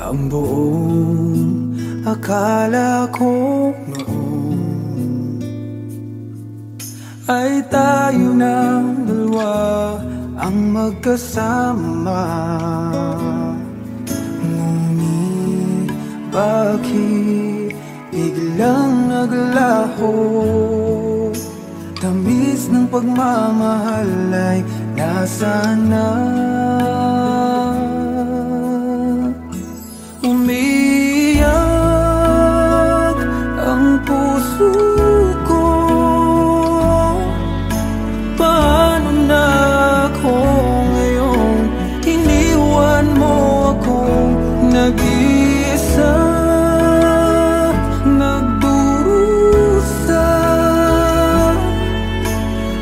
Ang buong akala ko noon ay tayo ng dalawa ang magkasama. Ngunit bakit biglang naglaho? Tamis ng pagmamahal ay nasaan na? Umiyak ang puso ko. Paano na ako ngayon? Iniwan mo akong nag-iisa, nagdurusa.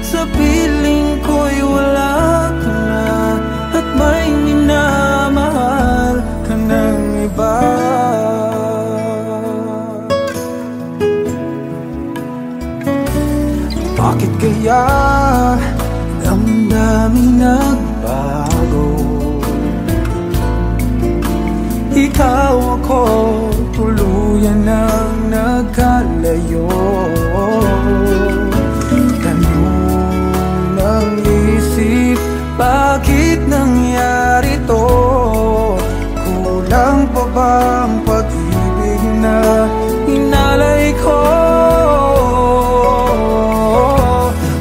Sa piling ko'y wala ka na, at may minamahal ka ng iba. Bakit kaya damdaming nagbago? Ikaw ako, tuluyan nang nagkalayo. Tanong ng isip, bakit nangyari to? Kulang pa ba ang pag-ibig na inalay ko?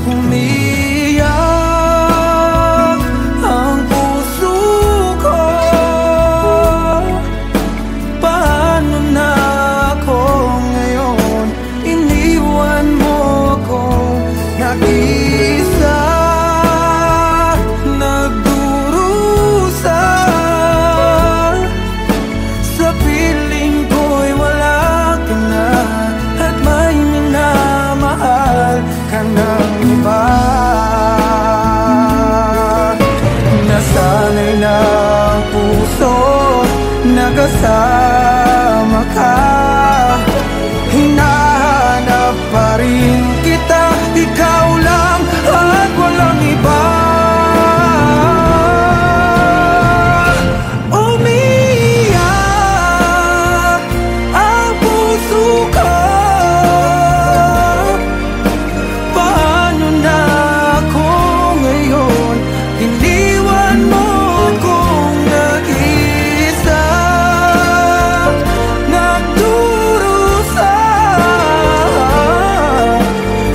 Umiyak ang puso ko. Paano na ako ngayon? Iniwan mo ako nag-isa, nagdurusa. Sa piling ko'y wala ka na, at may minamahal ka ng iba. Nasanay na ang puso, nagkasama ka. Hinahanap pa rin kita, ikaw lang at walang iba. Umiyak ang puso ko. Paano na ako ngayon? Iniwan mo akong nag-isa, nagdurusa.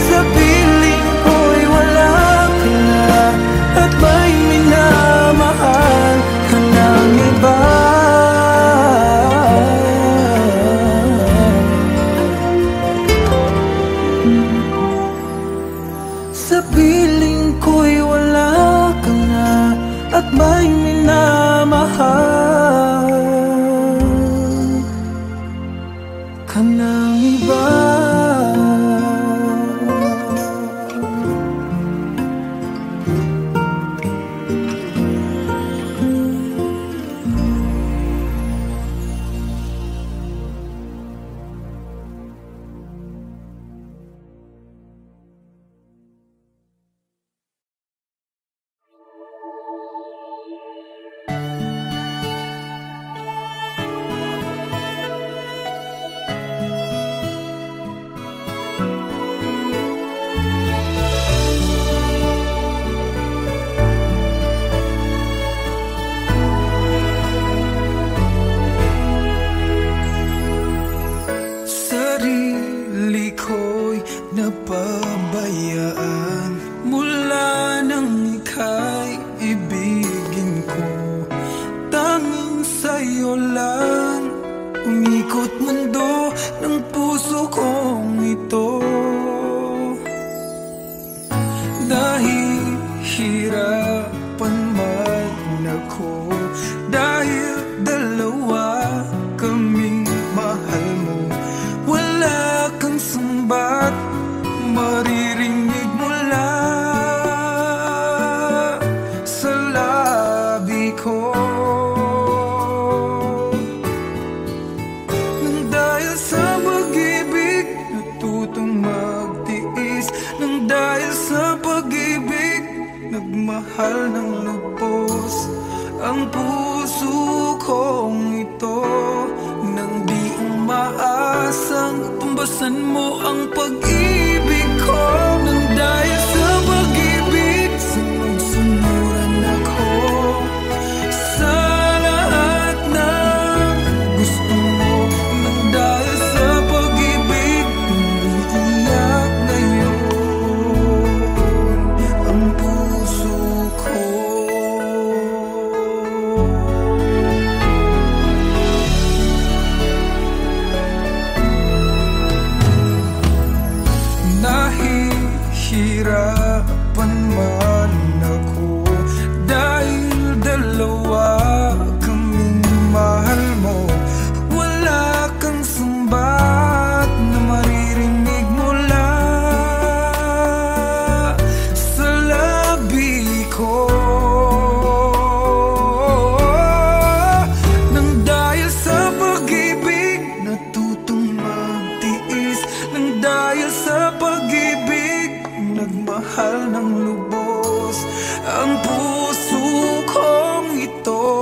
Sa piling ko'y wala ka na, at may minamahal ka ng iba. Sa piling ko'y wala ka na, at may minamahal ka ng iba. Sarili ko'y napabayaan mula nang ika'y ibigin ko. Tanging sa'yo lang umikot mundo ng puso kong ito. Dahil hirapan man ako, dahil dalawa kaming mahal mo. Wala kang sumbat maririnig mula sa labi ko. Nang dahil sa pag-ibig natutong magtiis, nang dahil sa pag-ibig nagmahal ng lubos. ang puso kong ito nang di umaasang tumbasan mo ang pag-ibig ko. Nang dahil sa pag-ibig, sunod-sunuran ako sa lahat ng gusto mo. Nang dahil sa pag-ibig, umiiyak ngayon ang puso ko. Nahihirapan man ako dahil dalawa kaming mahal mo. Wala kang sumbat na maririnig mula sa labi ko. Nang dahil sa pag-ibig, natutong magtiis. Nang dahil sa pag-ibig, nagmahal ng lubos ang puso kong ito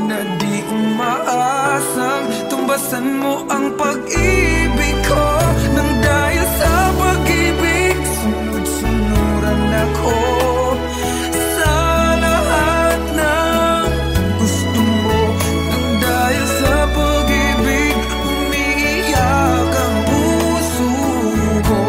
na di umaasang tumbasan mo ang pag-ibig ko. Nang dahil sa pag-ibig, sunod-sunuran ako sa lahat ng gusto mo. Nang dahil sa pag-ibig, umiiyak ang puso ko.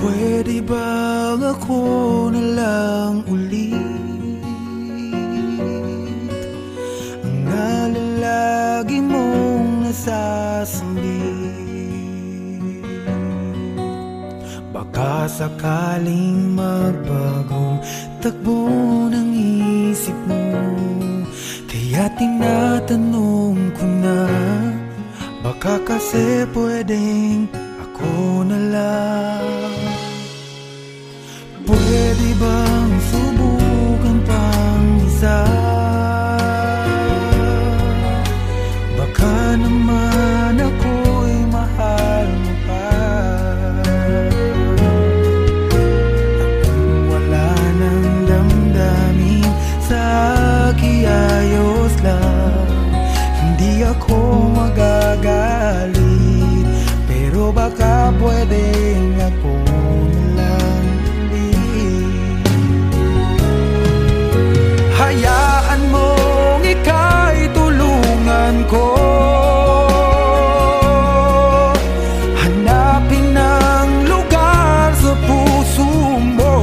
Pwede bang ako na lang ulit ang nalalagi mong nasasambit? Baka sakaling magbagong takbo ng isip mo, kaya tinatanong ko na, baka kasi pwedeng ako na lang. Pwede bang subukan pang isa? Baka naman ako'y mahal mo pa. At kung wala nang damdamin sa kiayos lang, hindi ako magagalit. Pero baka pwedeng ako na lang ulit. Hayaan mong ika'y tulungan ko hanapin ang lugar sa puso mo.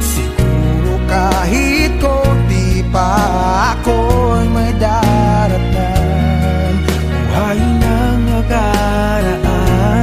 Siguro kahit konti pa ako'y may daratan, buhay ng nakaraan.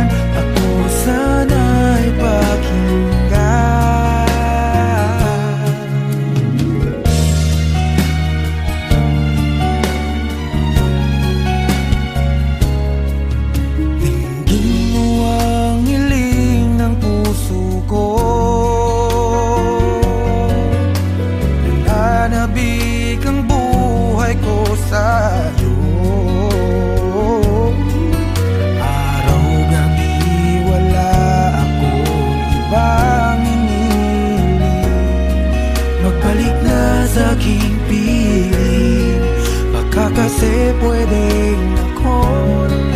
kasi pwedeng ako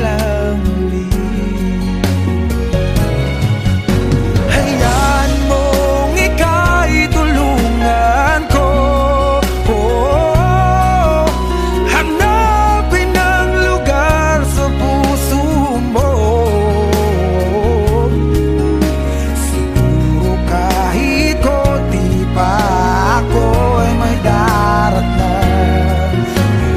lang ulit. Hayaan mong ika'y tulungan ko, hanapin ang lugar sa puso mo. Siguro kahit konti pa ako ay may daratnan.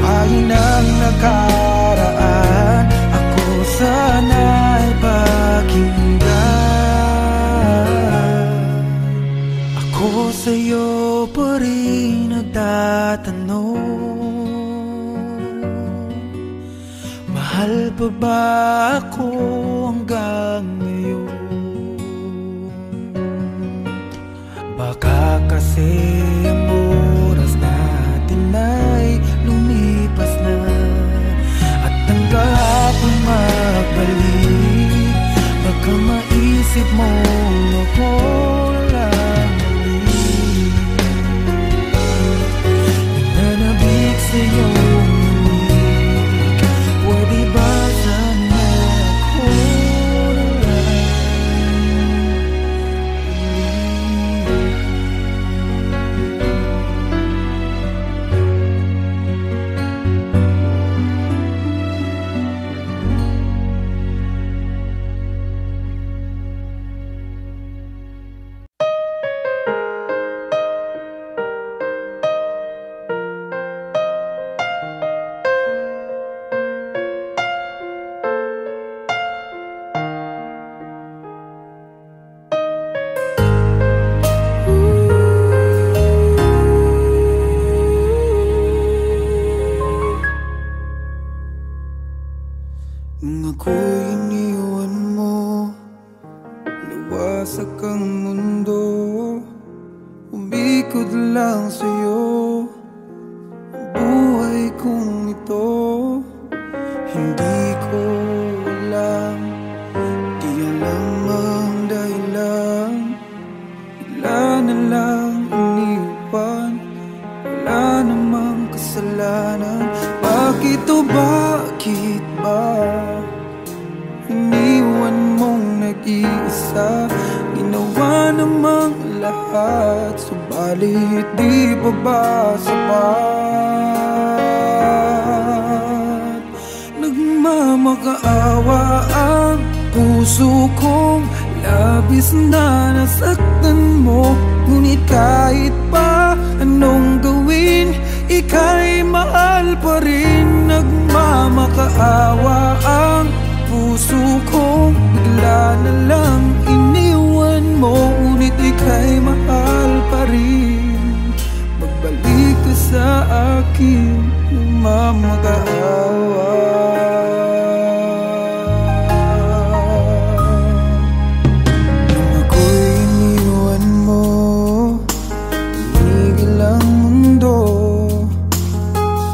Buhay ng nakaraan, ako sana'y pakinggan. Ako sa'yo pa rin nagtatanong, mahal pa ba ako hanggang ngayon? Baka kasi ang oras natin ay lumipas na, at ang kahapon magbalik. Baka maisip mo ako lang ulit. Nananabik sa'yo pwede ba sana ako na lang nung ako'y iniwan mo, luwasak ang mundo, umikot lang sa'yo ang buhay kong ito. Hindi ko alam, di alam ang dahilan, bigla na lang iniwan, wala namang kasalanan. Bakit o bakit ba iniwan mong nag-iisa? Ginawa namang lahat, subalit di pa ba sapat? Nagmamakaawa ang puso kong labis na nasaktan mo, ngunit kahit pa anong gawin, ika'y mahal pa rin. Nagmamakaawa ang puso kong bigla na lang iniwan mo, ngunit ika'y mahal pa rin. Magbalik ka sa akin, nagmamakaawa. Nung ako'y iniwan mo, tumigil ang mundo,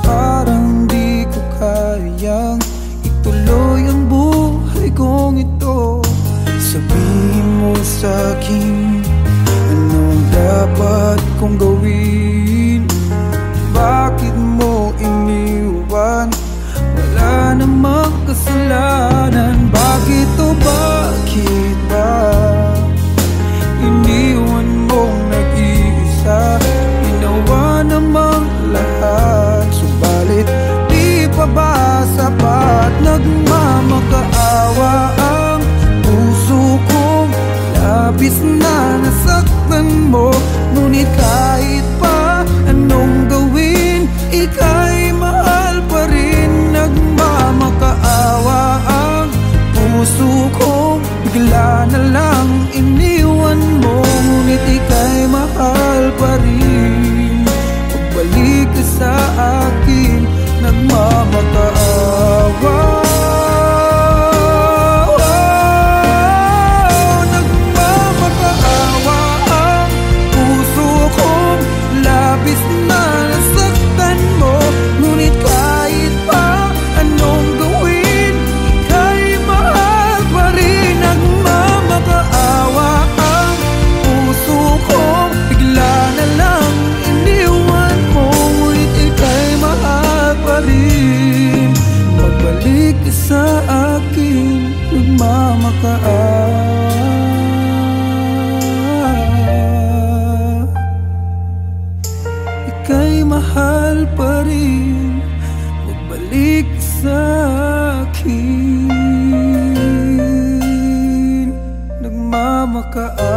parang di ko kayang ituloy ang buhay kong ito. Sabihin mo sa'kin, anong dapat kong gawin? Bakit mo iniwan? Wala namang kasalanan. Bakit o bakit ba iniwan mong nag-iisa? Ginawa namang lahat, subalit di pa ba sapat? Nagmamakaawa ang puso kong labis na nasaktan mo, ngunit kahit pa anong gawin, ika'y mahal pa rin. Nagmamakaawa ang puso kong bigla na lang iniwan mo, ngunit ika'y mahal pa rin. Pagbalik ka sa akin, nagmamakaawa. Nagmamakaawa ang puso kong Ika'y mahal pa rin, magbalik sa akin, nagmamakaawa.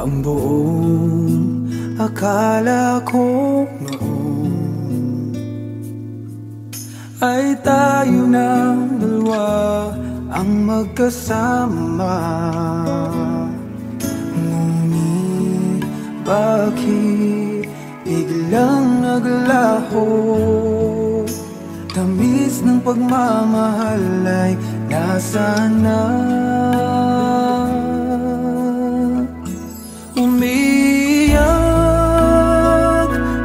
Ang buong akala ko noon ay tayo ng dalawa ang magkasama. Ngunit bakit biglang naglaho? Tamis ng pagmamahal ay nasaan na? Umiyak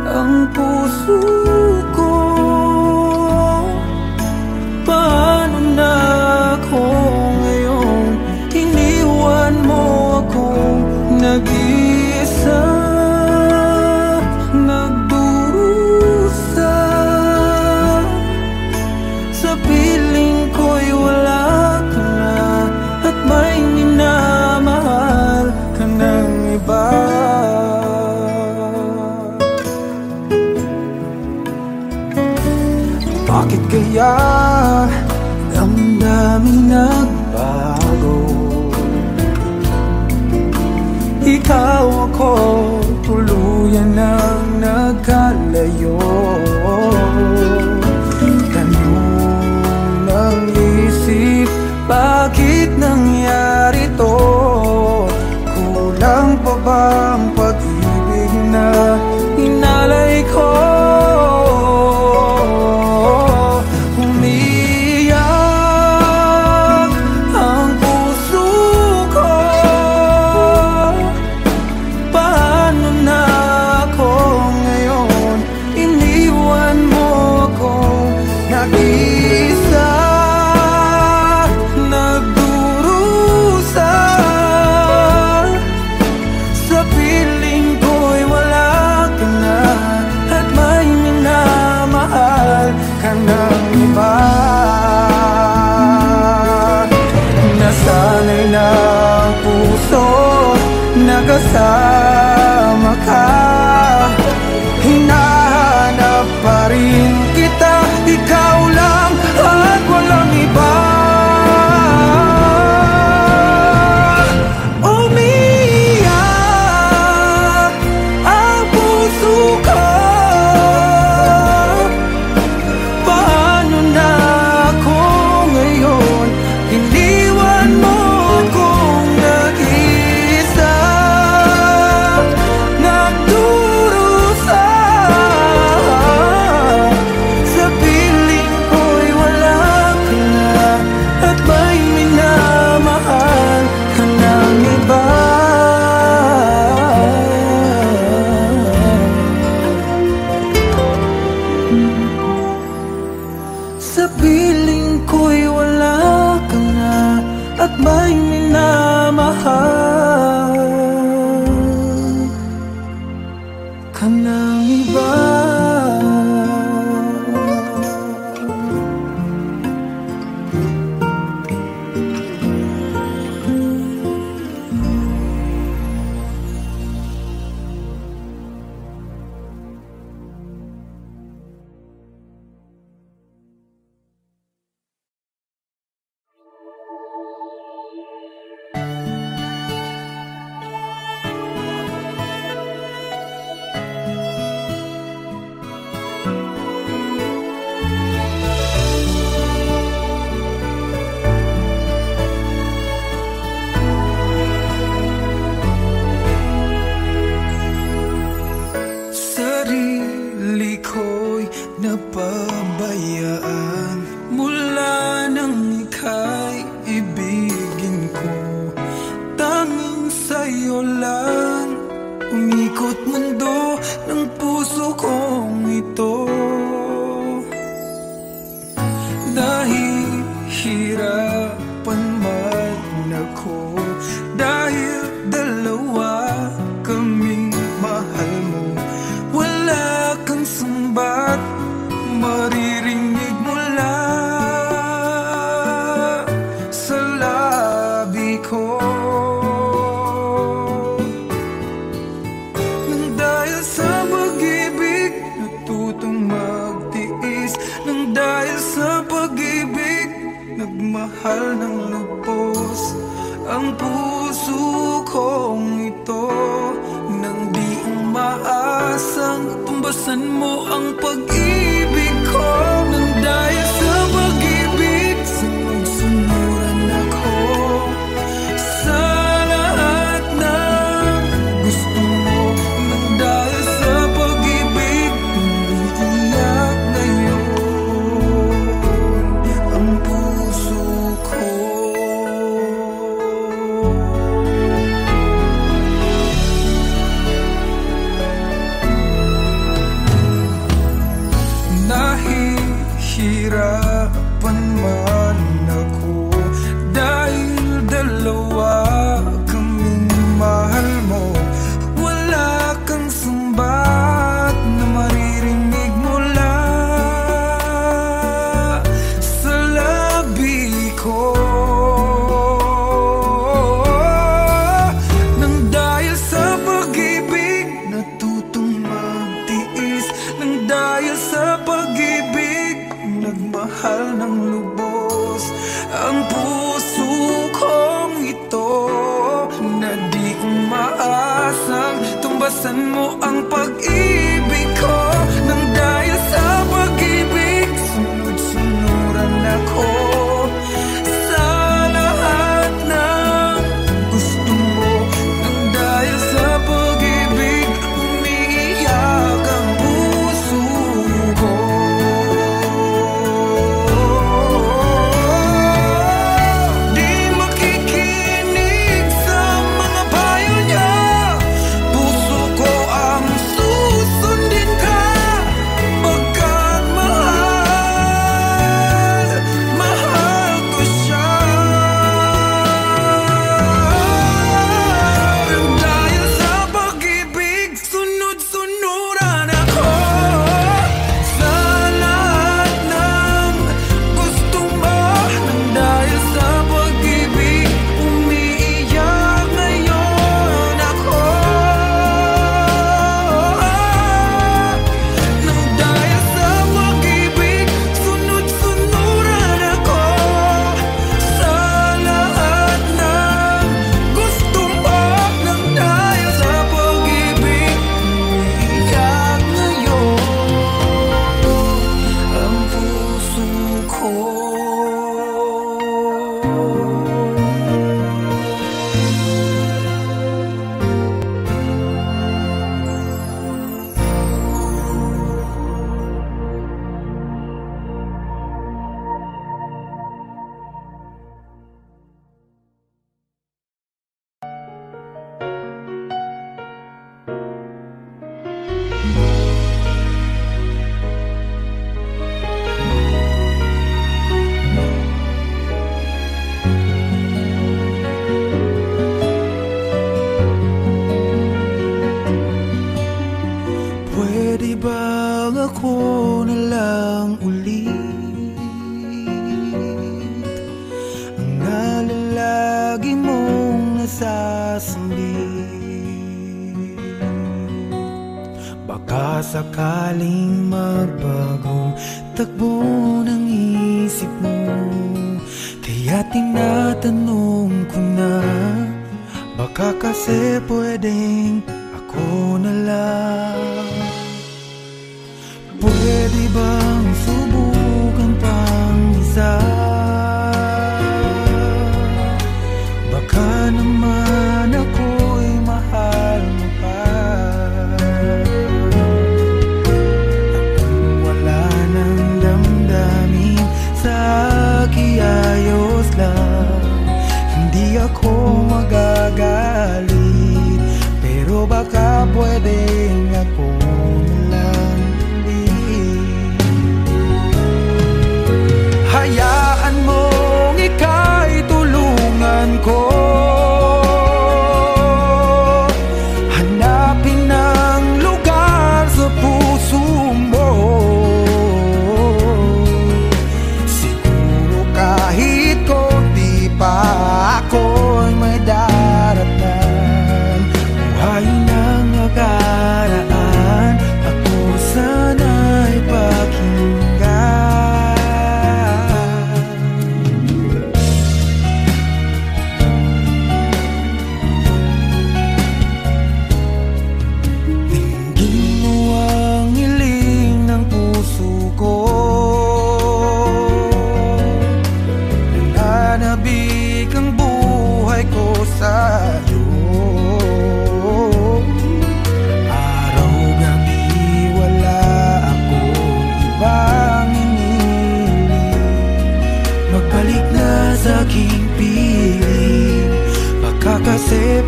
ang puso ko, paano na ako ngayon? Iniwan mo akong nag-iisa, nagdurusa. Sa piling ko'y wala ka na, at may minamahal ka ng iba. Bakit kaya ang daming nagbago? Ikaw ako, tuluyan nang nagkalayo. Tanong ng isip, bakit nangyari to? Kulang pa bang pag-ibig na inalay ko? Umiyak ang puso ko, paano na ako ngayon? Iniwan mo akong nag-isa, nagdurusa. Sa piling ko'y wala ka na, at may minamahal ka ng iba. Nasanay na ang puso, nagkasama ka. Hinahanap pa rin kita, ikaw lang at walang iba. Umiyak ang puso ko, paano na ako ngayon? Iniwan mo akong nag-isa, nagdurusa. sa'yo lang umikot mundo ng puso kong ito. Dahil hirapan man ako, dahil dalawa kaming mahal mo, wala kang sumbat maririnig mula sa labi ko. Nang dahil sa pag-ibig natutong magtiis, nang dahil sa pag-ibig nagmahal ng lubos ang puso kong ito. Nang di umaasang tumbasan mo ang pag-ibig ko. Nang dahil sa pag-ibig sunod-sunuran ako sa lahat ng gusto mo. Nang dahil sa pag-ibig umiiyak ngayon ang puso ko. Nahihirapan man ako dahil dalawa kaming mahal mo, wala kang sumbat na maririnig mula sa labi ko. Nang dahil sa pag-ibig natutong magtiis, nang dahil sa pag-ibig nagmahal ng lubos ang puso kong ito. Na di umaasang tumbasan mo ang pag-ibig ko. Nang dahil sa pag-ibig sunod-sunuran ako sa lahat ng gusto mo. Nang dahil sa pag-ibig umiiyak ang puso ko. Di makikinig sa mga payo niya, puso ko ang susundin ka. Pagkat mahal, mahal ko siya. Nang dahil sa pag-ibig sunod-sunuran ako sa lahat ng gusto mo. Nang dahil sa pag-ibig umiiyak ngayon ako. Nang dahil sa pag-ibig sunod-sunuran ako sa lahat ng gusto mo. Nang dahil sa pag-ibig umiiyak ngayon ang puso ko. Pwede bang ako na lang ulit ang nalalagi mong nasasambit? Baka sakaling magbagong takbo ng isip mo, kaya tinatanong ko na, baka kasi pwedeng ako na lang. Pwede bang subukan pang isa? Baka naman ako'y mahal mo pa. At kung wala nang damdamin sa akin, ayos lang, hindi ako magagalit.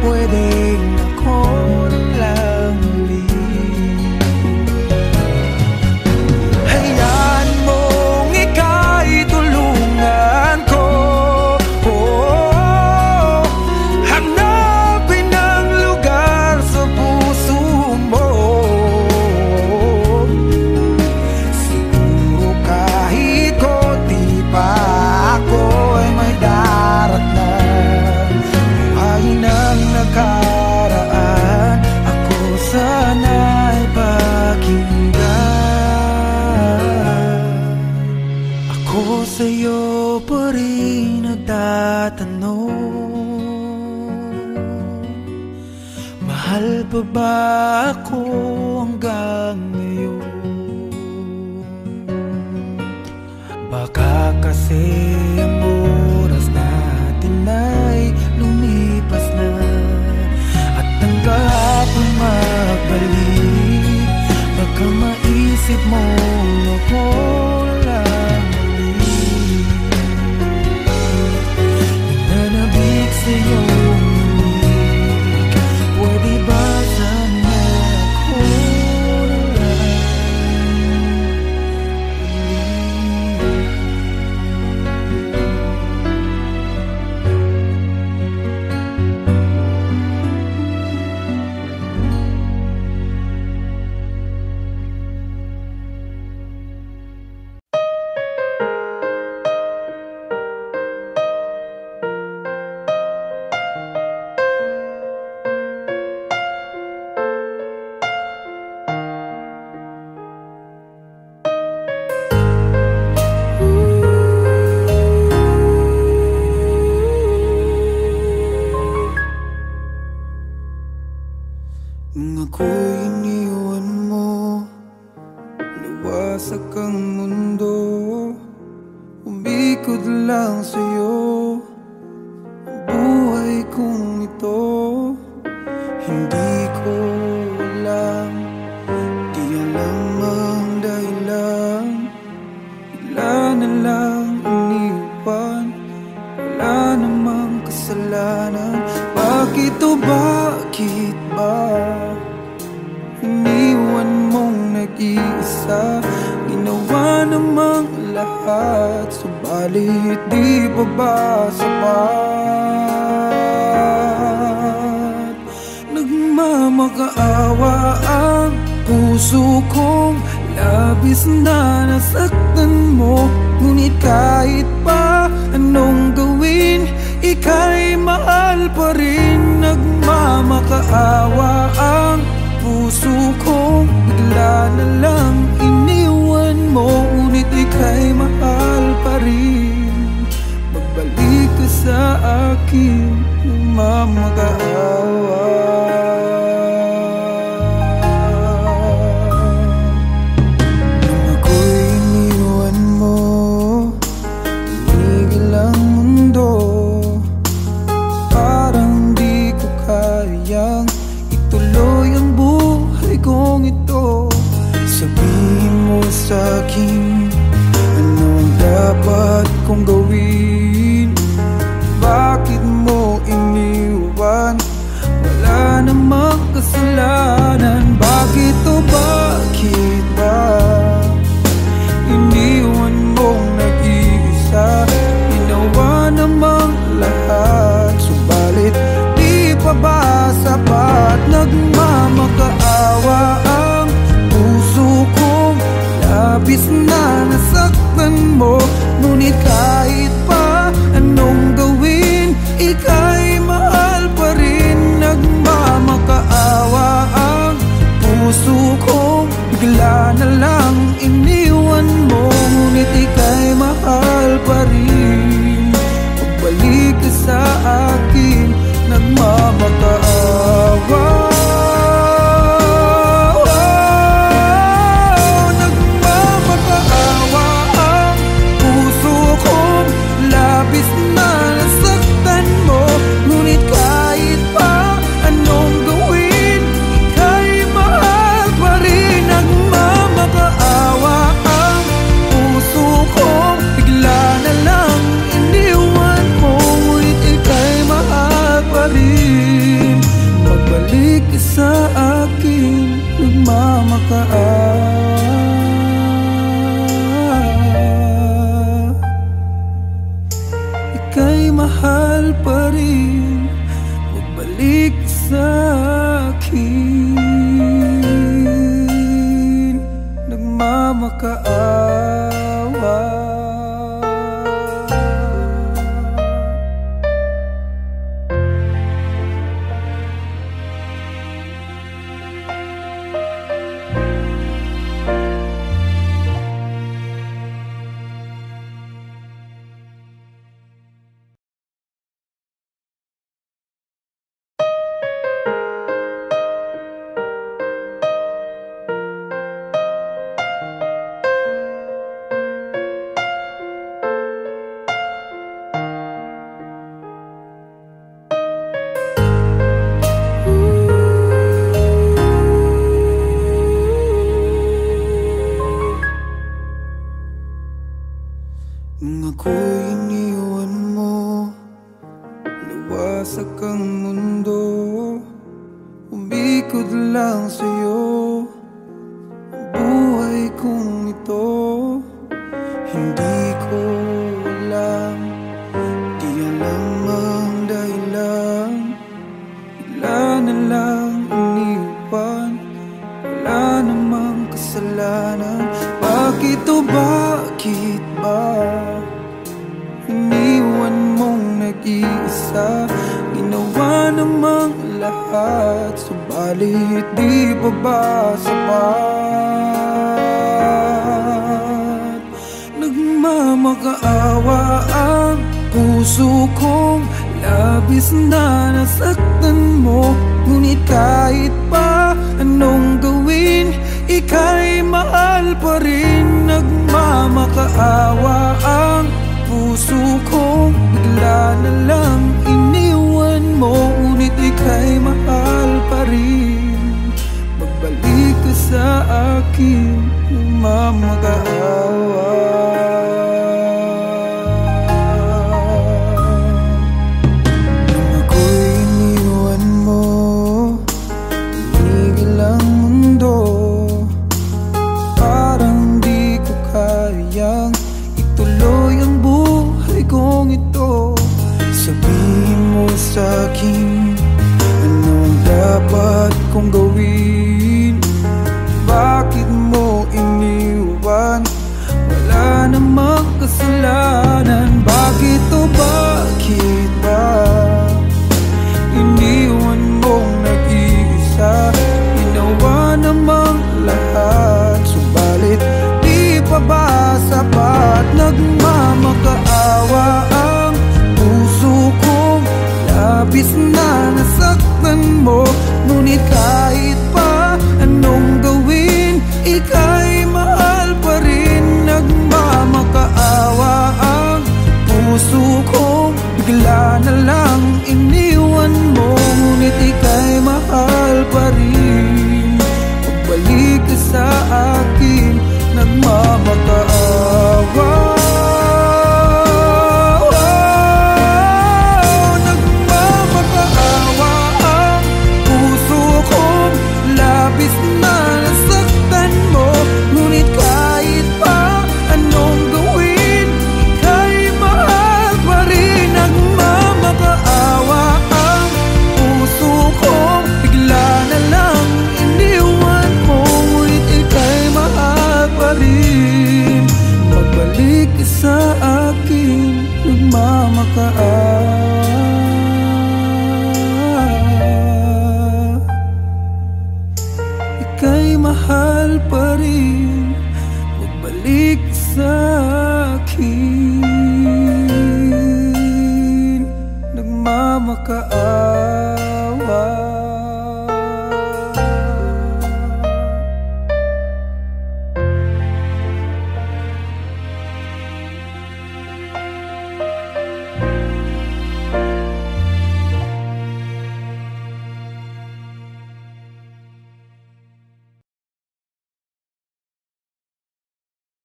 pwedeng ako na lang ulit. Hayaan mong ika'y tulungan ko, hanapin ang lugar sa puso mo. Siguro kahit konti pa ako ay may daratnan. Buhayin ang nakaraan, ako sana'y pakinggan. Ako sa'yo pa rin nagtatanong, mahal pa ba ako hanggang ngayon? Baka kasi ang oras natin ay lumipas na, at ang kahapon magbalik. Baka maisip mo ako lang ulit. Nananabik sa'yo ulit, pwede ba sana ako na lang nung ako'y iniwan mo, luwasak ang mundo, umikot lang sa'yo ang buhay kong ito. Hindi ko alam, di alam ang dahilan, bigla na lang iniwan, wala namang kasalanan. Bakit o bakit ba iniwan mong nag-iisa? Ginawa namang lahat, subalit di pa ba sapat? Nagmamakaawa ang puso kong labis na nasaktan mo, ngunit kahit pa anong gawin, ika'y mahal pa rin. Nagmamakaawa ang puso kong bigla na lang iniwan mo, ngunit ika'y mahal pa rin. Magbalik ka sa akin, nagmamakaawa. Nung ako'y iniwan mo, tumigil ang mundo, parang di ko kayang ituloy ang buhay kong ito. Sabihin mo sa'kin, anong dapat kong gawin? Bakit mo iniwan? Wala namang kasalanan. Bakit o bakit ba iniwan mong nag-iisa? Ginawa namang lahat, subalit di pa ba sapat? Nagmamakaawa ang puso kong labis na nasaktan mo, ngunit kahit pa anong gawin, ika'y mahal pa rin. Nagmamakaawa ang puso kong bigla na lang iniwan mo, ngunit ika'y mahal pa rin. Pagbalik ka sa akin, nagmamakaawa. Nagmamakaawa ang puso ko, Magbalik ka sa akin, nagmamakaawa. Ika'y mahal pa rin, magbalik ka sa akin, nagmamakaawa. Nung ako'y iniwan mo, nawasak ang mundo, umikot lang sa'yo ang buhay kong ito. Hindi ko alam, di alam ang dahilan, bigla na lang iniwan, wala namang kasalanan. Bakit o bakit ba iniwan mong nag-iisa? Ginawa namang lahat, subalit di pa ba sapat? Nagmamakaawa ang puso kong labis na nasaktan mo. Ngunit kahit pa anong gawin, ika'y mahal pa rin. Nagmamakaawa ang puso kong bigla na lang iniwan mo. Ngunit ika'y mahal pa rin, magbalik ka sa akin, nagmamakaawa. Nung ako'y iniwan mo, tumigil ang mundo. Parang di ko kayang ituloy ang buhay kong ito. Sabihin mo sa'kin, anong dapat kong gawin? Bakit mo iniwan? Wala namang kasalanan. Bakit o bakit ba iniwan mong nag-iisa? Ginawa namang lahat, subalit di pa ba sapat? Nagmamakaawa ang puso kong labis na nasaktan mo. Ngunit kahit pa anong gawin, ika'y mahal pa rin. Nagmamakaawa ang puso kong bigla na lang